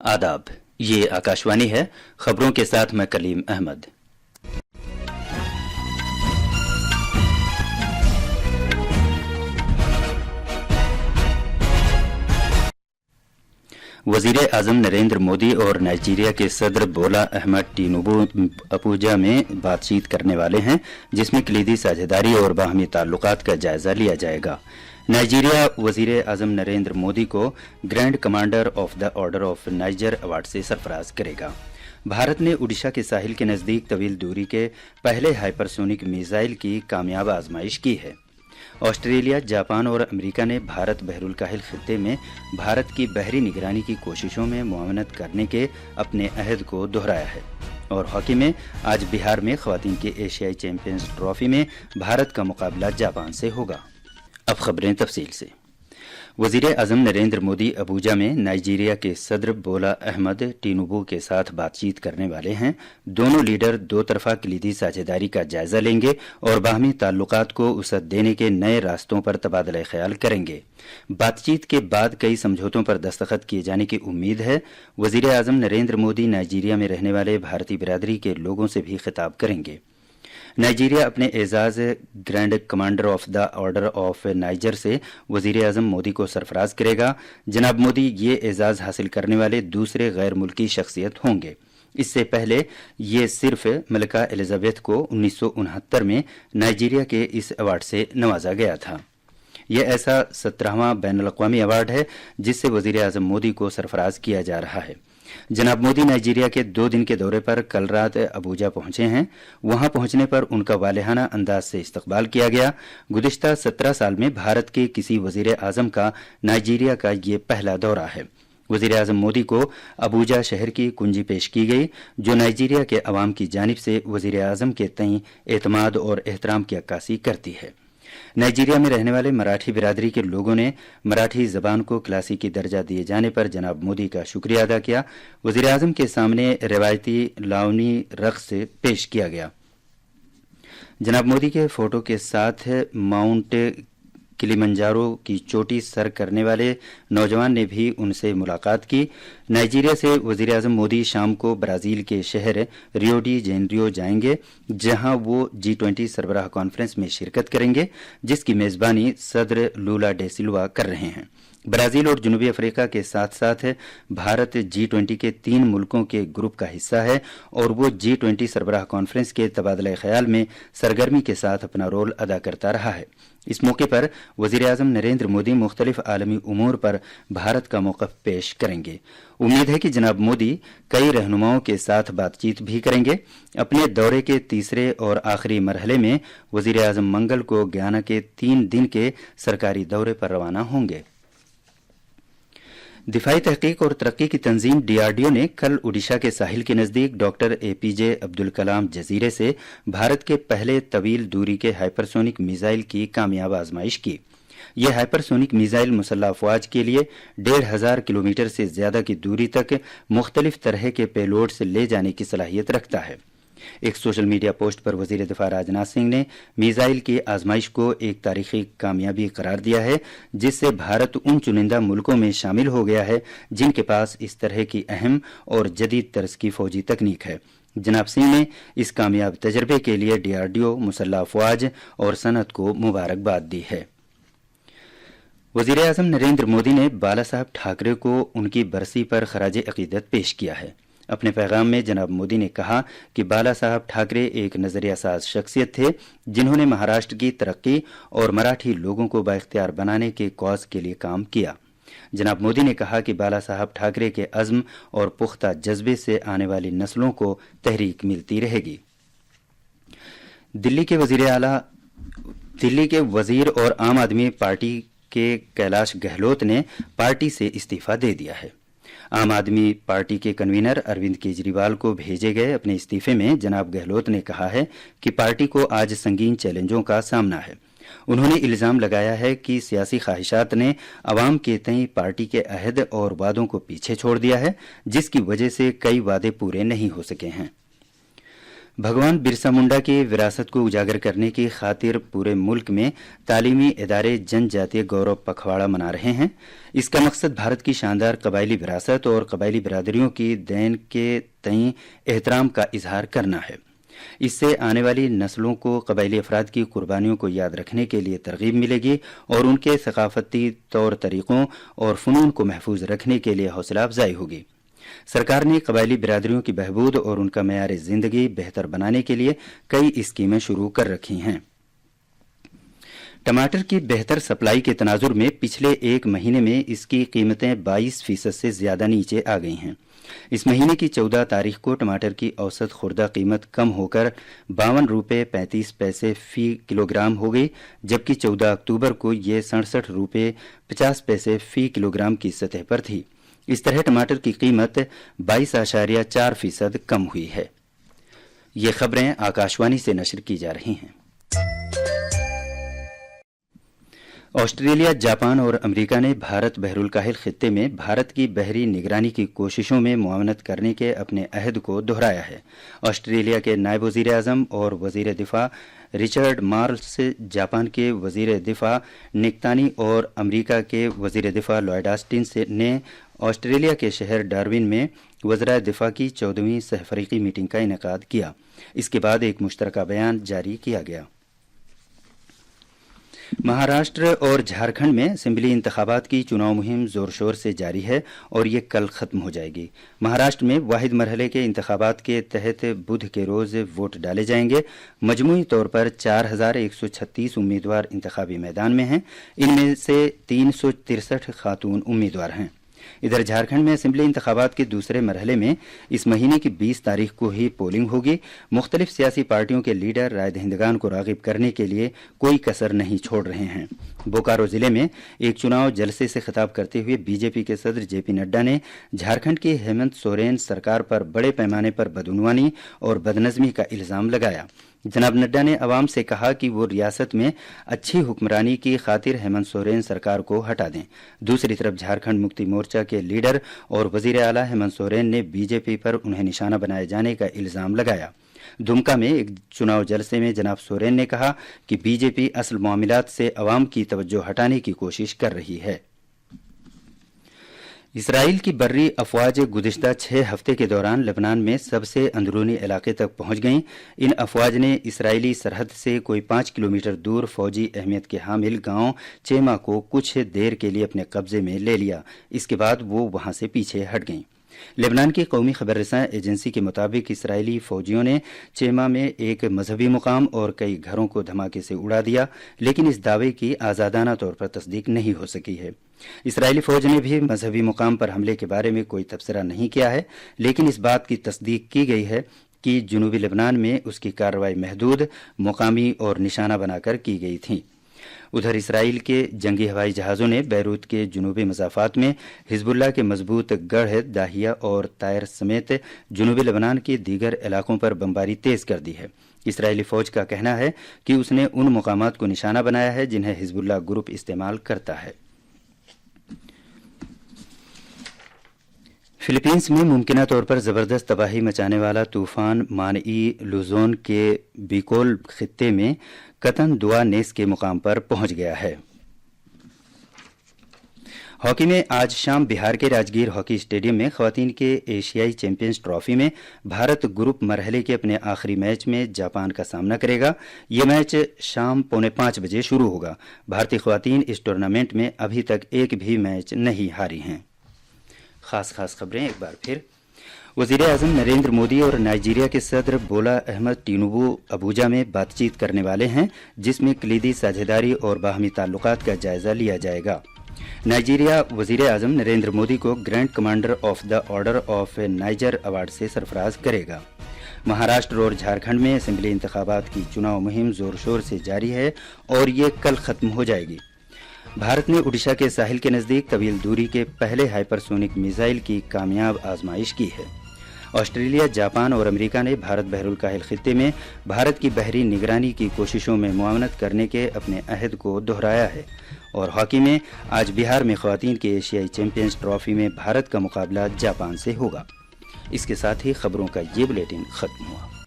आदाब, ये आकाशवाणी है। खबरों के साथ मैं कलीम अहमद। वजीर आजम नरेंद्र मोदी और नाइजीरिया के सदर बोला अहमद टिनुबू अबूजा में बातचीत करने वाले हैं, जिसमें कलीदी साझेदारी और बाहमी ताल्लुकात का जायजा लिया जाएगा। नाइजीरिया वजीर आजम नरेंद्र मोदी को grand commander of the order of niger award से सरफराज करेगा। भारत ने ओडिशा के साहिल के नजदीक तवील दूरी के पहले हाइपरसोनिक मिसाइल की कामयाब आजमाइश की है। ऑस्ट्रेलिया, जापान और अमेरिका ने भारत बहरुल-काहिल खित्ते में भारत की बहरी निगरानी की कोशिशों में मुआवनत करने के अपने अहद को दोहराया है। और हॉकी में आज बिहार में खवातीन के एशियाई चैंपियंस ट्रॉफी में भारत का मुकाबला जापान से होगा। अब खबरें तफसील से। वजीर आजम नरेंद्र मोदी अबूजा में नाइजीरिया के सदर बोला अहमद टिनुबू के साथ बातचीत करने वाले हैं। दोनों लीडर दो तरफा कलीदी साझेदारी का जायजा लेंगे और बाहमी ताल्लुकात को वसअत देने के नए रास्तों पर तबादला ख्याल करेंगे। बातचीत के बाद कई समझौतों पर दस्तखत किए जाने की उम्मीद है। वजीर आजम नरेंद्र मोदी नाइजीरिया में रहने वाले भारतीय बिरादरी के लोगों से भी खिताब करेंगे। नाइजीरिया अपने एजाज grand commander of the order of Niger से वजीर आजम मोदी को सरफराज करेगा। जनाब मोदी ये एजाज हासिल करने वाले दूसरे गैर मुल्की शख्सियत होंगे। इससे पहले ये सिर्फ मलिका एलिजाबेथ को 1969 में नाइजीरिया के इस अवार्ड से नवाजा गया था। यह ऐसा 17वां बैनुल अक़वामी अवार्ड है जिससे वजीर आजम मोदी को सरफराज किया जा रहा है। जनाब मोदी नाइजीरिया के 2 दिन के दौरे पर कल रात अबूजा पहुंचे हैं। वहां पहुंचने पर उनका वालेहाना अंदाज से इस्तकबाल किया गया। गुज़िश्ता 17 साल में भारत के किसी वजीर आजम का नाइजीरिया का ये पहला दौरा है। वजीर आजम मोदी को अबूजा शहर की कुंजी पेश की गई, जो नाइजीरिया के अवाम की जानिब से वजीर आजम के तईं एतमाद और एहतराम की अक्कासी करती है। नाइजीरिया में रहने वाले मराठी बिरादरी के लोगों ने मराठी जबान को क्लासिकी दर्जा दिए जाने पर जनाब मोदी का शुक्रिया अदा किया। वजीर आजम के सामने रिवायती लावनी रक्स पेश किया गया। जनाब मोदी के फोटो के साथ माउंट किलिमंजारो की चोटी सर करने वाले नौजवान ने भी उनसे मुलाकात की। नाइजीरिया से वजीर आजम मोदी शाम को ब्राजील के शहर रियो डी जेनेरियो जाएंगे, जहां वो G20 सरबराह कॉन्फ्रेंस में शिरकत करेंगे, जिसकी मेजबानी सदर लूला डे सिल्वा कर रहे हैं। ब्राजील और जनूबी अफ्रीका के साथ साथ भारत G20 के 3 मुल्कों के ग्रुप का हिस्सा है और वो G20 सरबराह कॉन्फ्रेंस के तबादला ख्याल में सरगर्मी के साथ अपना रोल अदा करता रहा है। इस मौके पर वजीर आजम नरेंद्र मोदी मुख्तलिफ आलमी उमूर पर भारत का मौक़िफ़ पेश करेंगे। उम्मीद है कि जनाब मोदी कई रहनुमाओं के साथ बातचीत भी करेंगे। अपने दौरे के तीसरे और आखिरी मरहले में वजीर आजम मंगल को गयाना के 3 दिन के सरकारी दौरे पर रवाना होंगे। दिफाई तहकीक और तरक्की की तंजीम DRDO ने कल ओडिशा के साहिल के नजदीक डॉक्टर APJ अब्दुल कलाम जजीरे से भारत के पहले तवील दूरी के हाइपरसोनिक मिसाइल की कामयाब आजमाइश की। यह हाइपरसोनिक मिसाइल मुसल्लह अफवाज के लिए 1500 किलोमीटर से ज्यादा की दूरी तक मुख्तलिफ तरह के पेलोड से ले जाने की सलाहियत रखता है। एक सोशल मीडिया पोस्ट पर वजीर दिफा राजनाथ सिंह ने मिसाइल की आजमाइश को एक तारीखी कामयाबी करार दिया है, जिससे भारत उन चुनिंदा मुल्कों में शामिल हो गया है जिनके पास इस तरह की अहम और जदीद तर्ज की फौजी तकनीक है। जनाब सिंह ने इस कामयाब तजर्बे के लिए DRDO, मुसल्लह अफवाज और सनत को मुबारकबाद दी है। वजीर आजम नरेंद्र मोदी ने बाला साहब ठाकरे को उनकी बरसी पर खराज अकीदत पेश किया है। अपने पैगाम में जनाब मोदी ने कहा कि बाला साहब ठाकरे एक नजरिया साज शख्सियत थे, जिन्होंने महाराष्ट्र की तरक्की और मराठी लोगों को बाइख्तियार बनाने के कौज के लिए काम किया। जनाब मोदी ने कहा कि बाला साहब ठाकरे के अज़्म और पुख्ता जज्बे से आने वाली नस्लों को तहरीक मिलती रहेगी। दिल्ली के वजीर और आम आदमी पार्टी के कैलाश गहलोत ने पार्टी से इस्तीफा दे दिया है। आम आदमी पार्टी के कन्वीनर अरविंद केजरीवाल को भेजे गए अपने इस्तीफे में जनाब गहलोत ने कहा है कि पार्टी को आज संगीन चैलेंजों का सामना है। उन्होंने इल्जाम लगाया है कि सियासी ख्वाहिशात ने अवाम के तई पार्टी के अहद और वादों को पीछे छोड़ दिया है, जिसकी वजह से कई वादे पूरे नहीं हो सके हैं। भगवान बिरसा मुंडा की विरासत को उजागर करने की खातिर पूरे मुल्क में तालीमी इदारे जनजातीय गौरव पखवाड़ा मना रहे हैं। इसका मकसद भारत की शानदार कबायली विरासत और कबायली बिरादरियों की देन के तईं एहतराम का इजहार करना है। इससे आने वाली नस्लों को कबायली अफराद की कुर्बानियों को याद रखने के लिए तरगीब मिलेगी और उनके सकाफती तौर तरीकों और फ़नून को महफूज रखने के लिए हौसला अफजाई होगी। सरकार ने कबायली बिरादरियों की बहबूद और उनका मयार जिंदगी बेहतर बनाने के लिए कई स्कीमें शुरू कर रखी हैं। टमाटर की बेहतर सप्लाई के तनाजुर में पिछले एक महीने में इसकी कीमतें 22% से ज्यादा नीचे आ गई हैं। इस महीने की 14 तारीख को टमाटर की औसत खुर्दा कीमत कम होकर 52 रुपये 35 पैसे फी किलोग्राम हो गई, जबकि 14 अक्टूबर को ये 67 रुपये 50 पैसे फी किलोग्राम की सतह पर थी। इस तरह टमाटर की कीमत 22.4% कम हुई है। ये खबरें आकाशवाणी से नशर की जा रही हैं। ऑस्ट्रेलिया, जापान और अमेरिका ने भारत बहरुल काहिल खित्ते में भारत की बहरी निगरानी की कोशिशों में मुआवनत करने के अपने अहद को दोहराया है। ऑस्ट्रेलिया के नायब वजीर आजम और वजीर दिफा रिचर्ड मार्ल्स, जापान के वजीर दिफा निकतानी और अमेरिका के वजीर दिफा लॉयड ऑस्टिन ने ऑस्ट्रेलिया के शहर डार्विन में वज़राए दिफा की 14वीं सहफरीकी मीटिंग का इनेकाद किया। इसके बाद एक मुश्तरका बयान जारी किया गया। महाराष्ट्र और झारखंड में असेंबली इंतखाबात की चुनाव मुहिम जोर शोर से जारी है और ये कल खत्म हो जाएगी। महाराष्ट्र में वाहिद मरहले के इंतखाबात के तहत बुध के रोज वोट डाले जाएंगे। मजमूई तौर पर 4136 उम्मीदवार इंतखाबी मैदान में हैं। इनमें से 363 खातून उम्मीदवार हैं। इधर झारखंड में असेंबली इंतखाबात के दूसरे मरहले में इस महीने की 20 तारीख को ही पोलिंग होगी। मुख्तलिफ सियासी पार्टियों के लीडर राय दहिंदगान को रागिब करने के लिए कोई कसर नहीं छोड़ रहे हैं। बोकारो जिले में एक चुनाव जलसे से खिताब करते हुए बीजेपी के सदर जेपी नड्डा ने झारखंड की हेमंत सोरेन सरकार पर बड़े पैमाने पर बदउनवानी और बदनज़मी का इल्जाम लगाया। जनाब नड्डा ने अवाम से कहा कि वो रियासत में अच्छी हुक्मरानी की खातिर हेमंत सोरेन सरकार को हटा दें। दूसरी तरफ झारखंड मुक्ति मोर्चा के लीडर और वजीर आला हेमंत सोरेन ने बीजेपी पर उन्हें निशाना बनाए जाने का इल्जाम लगाया। दुमका में एक चुनाव जलसे में जनाब सोरेन ने कहा कि बीजेपी असल मामलात से अवाम की तवज्जो हटाने की कोशिश कर रही है। इसराइल की बर्री अफवाज गुज़िश्ता 6 हफ्ते के दौरान लेबनान में सबसे अंदरूनी इलाके तक पहुंच गईं। इन अफवाज ने इसराइली सरहद से कोई 5 किलोमीटर दूर फौजी अहमियत के हामिल गांव चेमा को कुछ देर के लिए अपने कब्जे में ले लिया। इसके बाद वो वहां से पीछे हट गईं। लेबनान की कौमी खबररसां एजेंसी के मुताबिक इसराइली फौजियों ने चेमा में एक मजहबी मुकाम और कई घरों को धमाके से उड़ा दिया, लेकिन इस दावे की आज़ादाना तौर पर तस्दीक नहीं हो सकी है। इसराइली फौज ने भी मजहबी मुकाम पर हमले के बारे में कोई तबसरा नहीं किया है, लेकिन इस बात की तस्दीक की गई है कि जुनूबी लेबनान में उसकी कार्रवाई महदूद, मुकामी और निशाना बनाकर की गई थी। उधर इसराइल के जंगी हवाई जहाज़ों ने बैरूत के जुनूबी मसाफात में हिजबुल्लाह के मजबूत गढ़, दाहिया और तायर समेत जुनूबी लेबनान के दीगर इलाकों पर बमबारी तेज कर दी है। इसराइली फौज का कहना है कि उसने उन मुकामात को निशाना बनाया है जिन्हें हिजबुल्लाह ग्रुप इस्तेमाल करता है। फिलीपींस में मुमकिना तौर पर ज़बरदस्त तबाही मचाने वाला तूफान मानई लुजोन के बिकोल खित्ते में कतन दुआ नेस के मुकाम पर पहुंच गया है। हॉकी में आज शाम बिहार के राजगीर हॉकी स्टेडियम में खवातीन के एशियाई चैंपियंस ट्रॉफी में भारत ग्रुप मरहले के अपने आखिरी मैच में जापान का सामना करेगा। ये मैच शाम 4:45 बजे शुरू होगा। भारतीय खवातीन इस टूर्नामेंट में अभी तक एक भी मैच नहीं हारी हैं। खास खबरें एक बार फिर। वज़ीर आज़म नरेंद्र मोदी और नाइजीरिया के सदर बोला अहमद टिनुबू अबूजा में बातचीत करने वाले हैं, जिसमें कलीदी साझेदारी और बाहमी ताल्लुकात का जायजा लिया जाएगा। नाइजीरिया वज़ीर आज़म नरेंद्र मोदी को grand commander of the order of niger award से सरफराज करेगा। महाराष्ट्र और झारखंड में असेंबली इंतखाबात की चुनाव मुहिम जोर शोर से जारी है और ये कल खत्म हो जाएगी। भारत ने ओडिशा के साहिल के नज़दीक तवील दूरी के पहले हाइपरसोनिक मिसाइल की कामयाब आजमाइश की है। ऑस्ट्रेलिया, जापान और अमेरिका ने भारत बहरुल काहिल खित्ते में भारत की बहरी निगरानी की कोशिशों में मुआवनत करने के अपने अहद को दोहराया है। और हॉकी में आज बिहार में खवातीन के एशियाई चैंपियंस ट्रॉफी में भारत का मुकाबला जापान से होगा। इसके साथ ही खबरों का ये बुलेटिन खत्म हुआ।